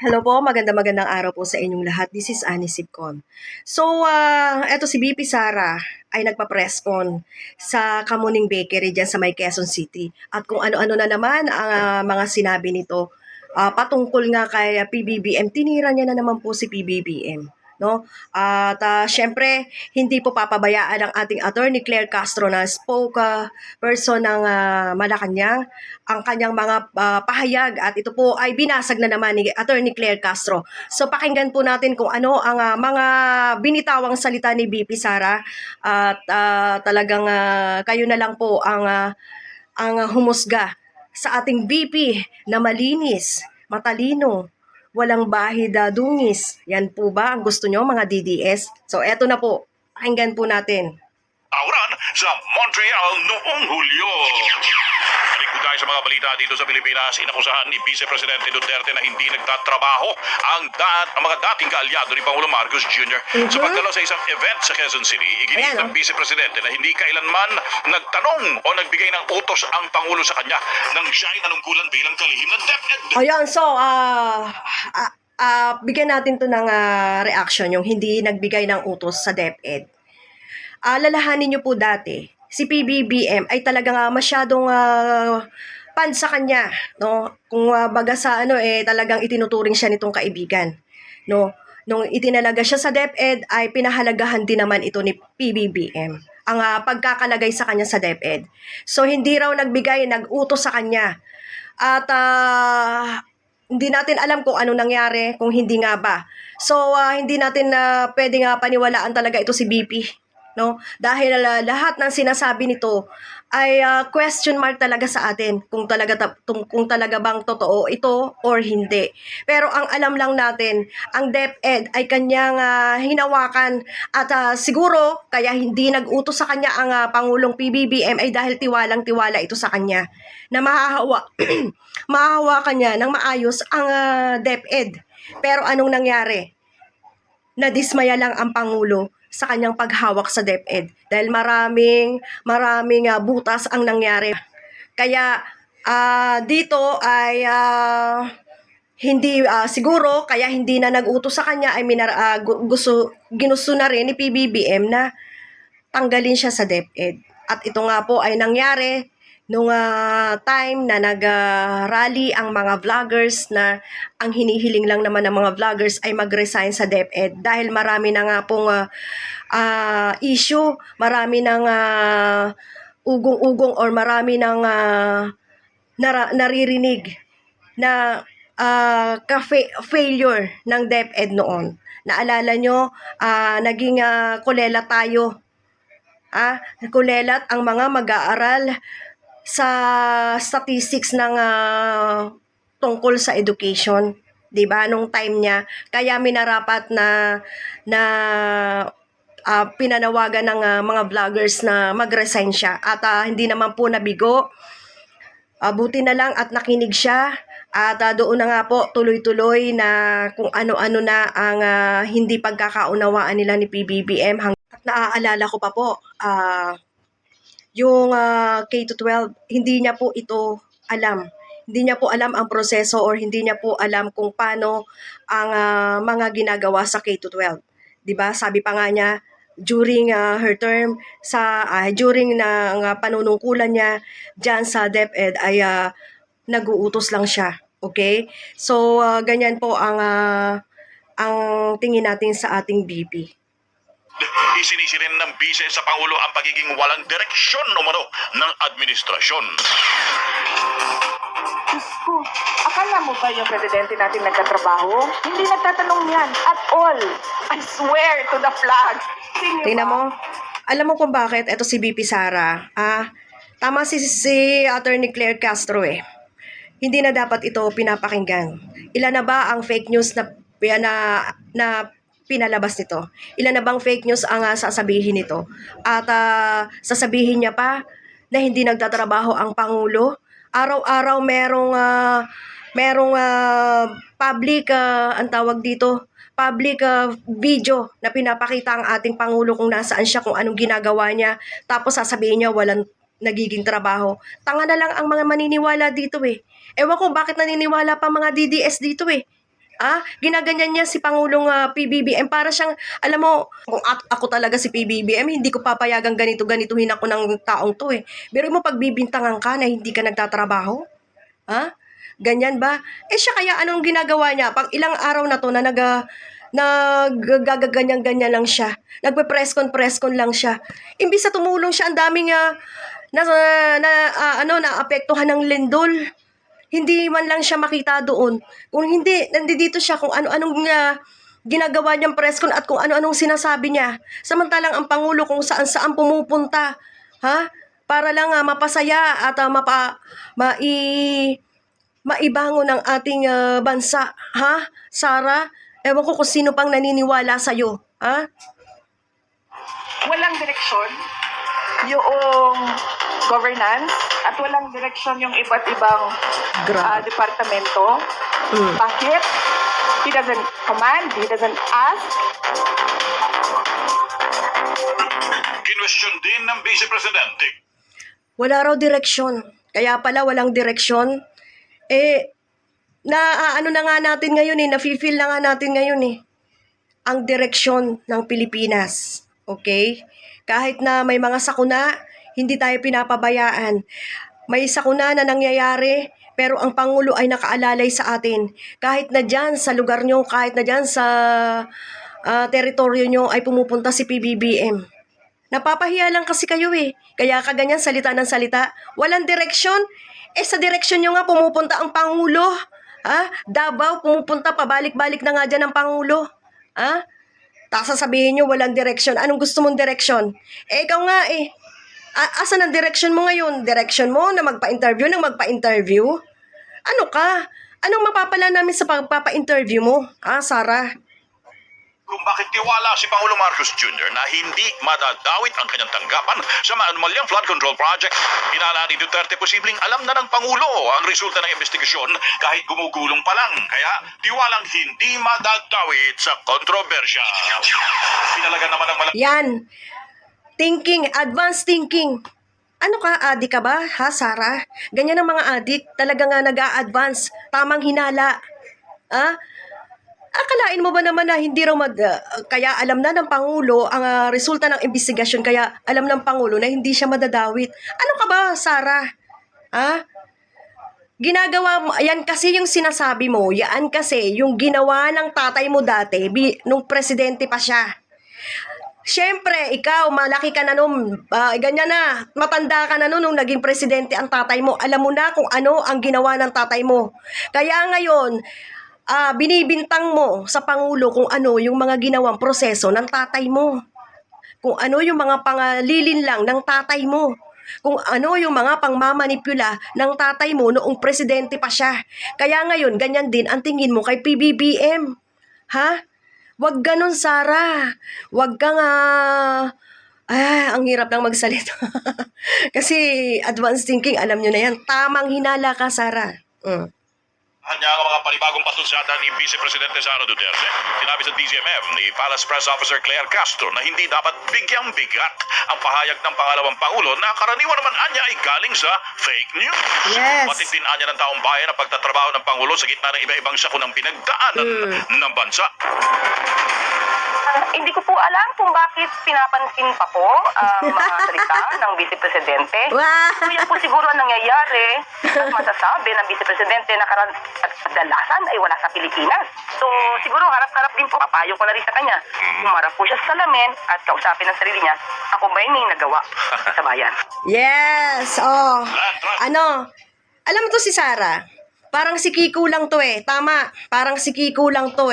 Hello po, magandang araw po sa inyong lahat. This is Annie Sibcon. So, eto si BP Sara ay nagpa-press con sa Kamuning Bakery dyan sa may Quezon City. At kung ano-ano na naman ang mga sinabi nito patungkol nga kay PBBM, tinira niya na naman po si PBBM. No? At syempre, hindi po papabayaan ang ating attorney Claire Castro na spokesperson ng Malacanang ang kanyang mga pahayag at ito po ay binasag na naman ni attorney Claire Castro. So pakinggan po natin kung ano ang mga binitawang salita ni BP Sara at talagang kayo na lang po ang humusga sa ating BP na malinis, matalino, walang bahid dungis. Yan po ba ang gusto nyo mga DDS? So eto na po, pakinggan po natin. Auran sa Montreal noong Hulyo. Balik po tayo sa mga balita dito sa Pilipinas. Inakusahan ni Vice Presidente Duterte na hindi nagtatrabaho ang mga dating kaalyado ni Pangulo Marcos Jr. Sa pagdalo sa isang event sa Quezon City, iginiit ng Vice Presidente na hindi kailanman nagtanong o nagbigay ng utos ang Pangulo sa kanya nang siya ay nanungkulan bilang kalihim ng DepEd. Ayan, so, bigyan natin to ng reaction, yung hindi nagbigay ng utos sa DepEd. Lalahanin niyo po dati, si PBBM ay talagang masyadong pan sa kanya, no? Kung baga sa talagang itinuturing siya nitong kaibigan, no? Nung itinalaga siya sa DepEd ay pinahalagahan din naman ito ni PBBM ang pagkakalagay sa kanya sa DepEd. So hindi raw nag-utos sa kanya. At hindi natin alam kung ano nangyari, kung hindi nga ba. So hindi natin pwedeng paniwalaan talaga ito si BP. No? Dahil lahat ng sinasabi nito ay question mark talaga sa atin kung talaga bang totoo ito or hindi. Pero ang alam lang natin, ang DepEd ay kanyang hinawakan at siguro kaya hindi nag-utos sa kanya ang Pangulong PBBM ay dahil tiwalang-tiwala ito sa kanya na mahahawakan niya ng maayos ang DepEd. Pero anong nangyari? Nadismaya lang ang Pangulo sa kanyang paghawak sa DepEd dahil maraming butas ang nangyari. Kaya dito ay hindi siguro kaya hindi na nag-utos sa kanya ay ginusto na rin ni PBBM na tanggalin siya sa DepEd. At ito nga po ay nangyari nung time na nag-rally ang mga vloggers na ang hinihiling lang naman ng mga vloggers ay mag-resign sa DepEd dahil marami na nga pong issue, marami nang ugong-ugong or marami nang naririnig na failure ng DepEd noon. Naalala nyo, naging kulela tayo. Kulelat ang mga mag-aaral sa statistics ng tungkol sa education, 'di ba? Nung time niya, kaya minarapat na pinanawagan ng mga vloggers na mag-resign siya at hindi naman po nabigo. Buti na lang at nakinig siya at doon na nga po tuloy-tuloy na kung ano-ano na ang hindi pagkakaunawaan nila ni PBBM. At naaalala ko pa po, yung K-12, hindi niya po ito alam. Hindi niya po alam ang proseso or hindi niya po alam kung paano ang mga ginagawa sa K-12. 'Di ba? Sabi pa nga niya during her term during ng panunungkulan niya diyan sa DepEd ay nag-uutos lang siya. Okay? So ganyan po ang tingin natin sa ating BP. Isinisirin ng bise sa Pangulo ang pagiging walang direksyon umano ng administrasyon. Diyos ko, akala mo ba yung presidente natin nagkatrabaho? Hindi nagtatanong yan at all. I swear to the flag. Tingnan mo, alam mo kung bakit ito si BP Sara. Tama si Attorney Claire Castro eh. Hindi na dapat ito pinapakinggan. Ilan na ba ang fake news na pinalabas nito? Ilan na bang fake news ang sasabihin nito? At sasabihin niya pa na hindi nagtatrabaho ang Pangulo. Araw-araw merong public ang tawag dito, public video na pinapakita ang ating Pangulo kung nasaan siya, kung anong ginagawa niya. Tapos sasabihin niya walang nagiging trabaho. Tanga na lang ang mga maniniwala dito eh. Ewan ko bakit naniniwala pa mga DDS dito eh. Ginaganyan niya si Pangulong PBBM para siyang, alam mo, kung ako talaga si PBBM, hindi ko papayagang ganito-ganituhin ako ng taong to eh. Pero mo pagbibintangan ka na hindi ka nagtatrabaho? Ganyan ba? Siya kaya anong ginagawa niya? Pag ilang araw na to na nagagaganyan-ganyan lang siya. Nagpe-press con lang siya. Imbis na tumulong siya, ang daming naapektuhan ng lindol. Hindi man lang siya makita doon. Kung hindi, nandito siya kung ano-anong ginagawa niyang press con at kung ano-anong sinasabi niya. Samantalang ang Pangulo kung saan-saan pumupunta. Para lang mapasaya at maibangon ang ating bansa. Sara? Ewan ko kung sino pang naniniwala sa'yo. Walang direksyon yung governance at walang direksyon yung iba't ibang Grabe. departamento. Bakit? He doesn't command, he doesn't ask. Kinwestiyon din ng Vice Presidente. Wala raw direksyon. Kaya pala walang direksyon. Ano na nga natin ngayon nafe-feel na nga natin ngayon ang direksyon ng Pilipinas. Okay? Kahit na may mga sakuna, hindi tayo pinapabayaan. May sakuna na nangyayari, pero ang Pangulo ay nakaalalay sa atin. Kahit na dyan sa lugar nyo, kahit na dyan sa teritoryo nyo ay pumupunta si PBBM. Napapahiya lang kasi kayo Kaya kaganyan salita ng salita. Walang direksyon. Sa direksyon nyo nga pumupunta ang Pangulo. Davao, pumupunta, pabalik-balik na nga dyan ang Pangulo. Tapos sasabihin nyo, walang direksyon. Anong gusto mong direksyon? Ikaw nga asan ang direksyon mo ngayon? Direksyon mo na magpa-interview ng magpa-interview? Ano ka? Anong mapapala namin sa pagpapa-interview mo? Sara? Kung bakit tiwala si Pangulo Marcos Jr. na hindi madadawit ang kanyang tanggapan sa maanumalyang flood control project. Hinala ni Duterte posibleng alam na ng Pangulo ang resulta ng investigasyon kahit gumugulong pa lang. Kaya tiwalang hindi madadawit sa kontrobersya. Pinalaga naman ang Yan. Thinking, advanced thinking. Ano ka, adik ka ba, Sara? Ganyan ang mga adik, talaga nga nag-a-advance. Tamang hinala. Akalain mo ba naman na hindi raw kaya alam na ng Pangulo ang resulta ng investigasyon, kaya alam ng Pangulo na hindi siya madadawit. Ano ka ba, Sara? Ginagawa mo, yan kasi yung sinasabi mo, yan kasi yung ginawa ng tatay mo dati, nung presidente pa siya. Siyempre, ikaw, malaki ka na nung, ganyan na, matanda ka na nung naging presidente ang tatay mo. Alam mo na kung ano ang ginawa ng tatay mo. Kaya ngayon, binibintang mo sa Pangulo kung ano yung mga ginawang proseso ng tatay mo. Kung ano yung mga pangalilin lang ng tatay mo. Kung ano yung mga pangmamanipula ng tatay mo noong presidente pa siya. Kaya ngayon, ganyan din ang tingin mo kay PBBM. Wag ganun, Sara. Wag kang ang hirap lang magsalita. Kasi advanced thinking, alam nyo na yan. Tamang hinala ka, Sara. Hanya ang mga panibagong patunsada ni Vice Presidente Sara Duterte. Sinabi sa DZMM ni Palace Press Officer Claire Castro na hindi dapat bigyang bigat ang pahayag ng pangalawang Pangulo na karaniwan naman anya ay galing sa fake news. Yes. Batid din anya ng taong bayan ang pagtatrabaho ng Pangulo sa gitna ng iba-ibang sakunang pinagdaanan ng bansa. Hindi ko po alam kung bakit pinapansin pa po ang mga salita ng Vice Presidente. Wow! So yan po siguro ang nangyayari at masasabi ng Vice Presidente na kadalasan ay wala sa Pilipinas. So siguro harap-harap din po, papayo ko na rin sa kanya. Umarap po siya sa salamin at kausapin ang sarili niya, ako ba'y may nagawa sa bayan? Yes! Alam mo to si Sara, parang si Kiko lang to Tama, parang si Kiko lang to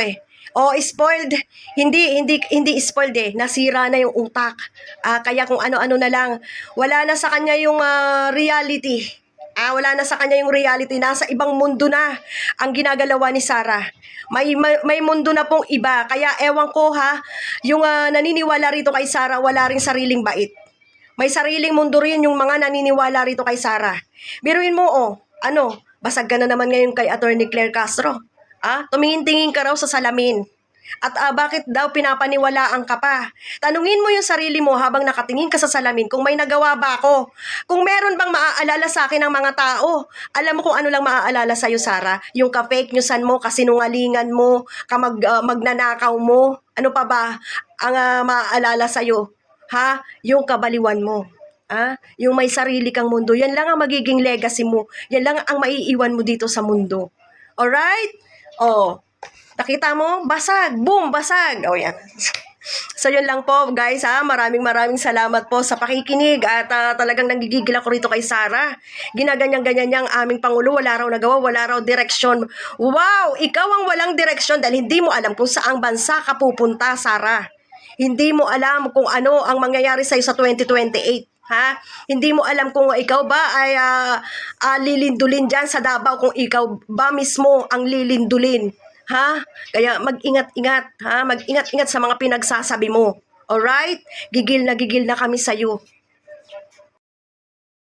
spoiled. Hindi spoiled Nasira na yung utak. Kaya kung ano-ano na lang. Wala na sa kanya yung reality. Wala na sa kanya yung reality. Nasa ibang mundo na ang ginagalawa ni Sara. May mundo na pong iba. Kaya ewan ko yung naniniwala rito kay Sara, wala ring sariling bait. May sariling mundo rin yung mga naniniwala rito kay Sara. Biruin mo, basag ka na naman ngayon kay Attorney Claire Castro. Tumingin-tingin ka raw sa salamin. At bakit daw pinapaniwalaan ka pa? Tanungin mo yung sarili mo habang nakatingin ka sa salamin kung may nagawa ba ako. Kung meron bang maaalala sa akin ng mga tao. Alam mo kung ano lang maaalala sa'yo, Sarah? Yung ka-fake newsan mo, kasinungalingan mo, magnanakaw mo. Ano pa ba ang maaalala sa'yo? Ha? Yung kabaliwan mo. Yung may sarili kang mundo. Yan lang ang magiging legacy mo. Yan lang ang maiiwan mo dito sa mundo. Alright? Oh. Nakita mo? Basag. Boom! Basag. Oh, yan. So, yun lang po, guys, ha. Maraming salamat po sa pakikinig at talagang nanggigigil ako rito kay Sarah. Ginaganyan-ganyan niya ang aming Pangulo. Wala raw nagawa, wala raw direksyon. Wow! Ikaw ang walang direksyon dahil hindi mo alam kung saang bansa ka pupunta, Sarah. Hindi mo alam kung ano ang mangyayari sa'yo sa 2028. Ha? Hindi mo alam kung ikaw ba ay lilindulin dyan sa Davao, kung ikaw ba mismo ang lilindulin. Ha? Kaya mag-ingat-ingat, ha? Mag-ingat-ingat sa mga pinagsasabi mo. Alright? Gigil na kami sa'yo.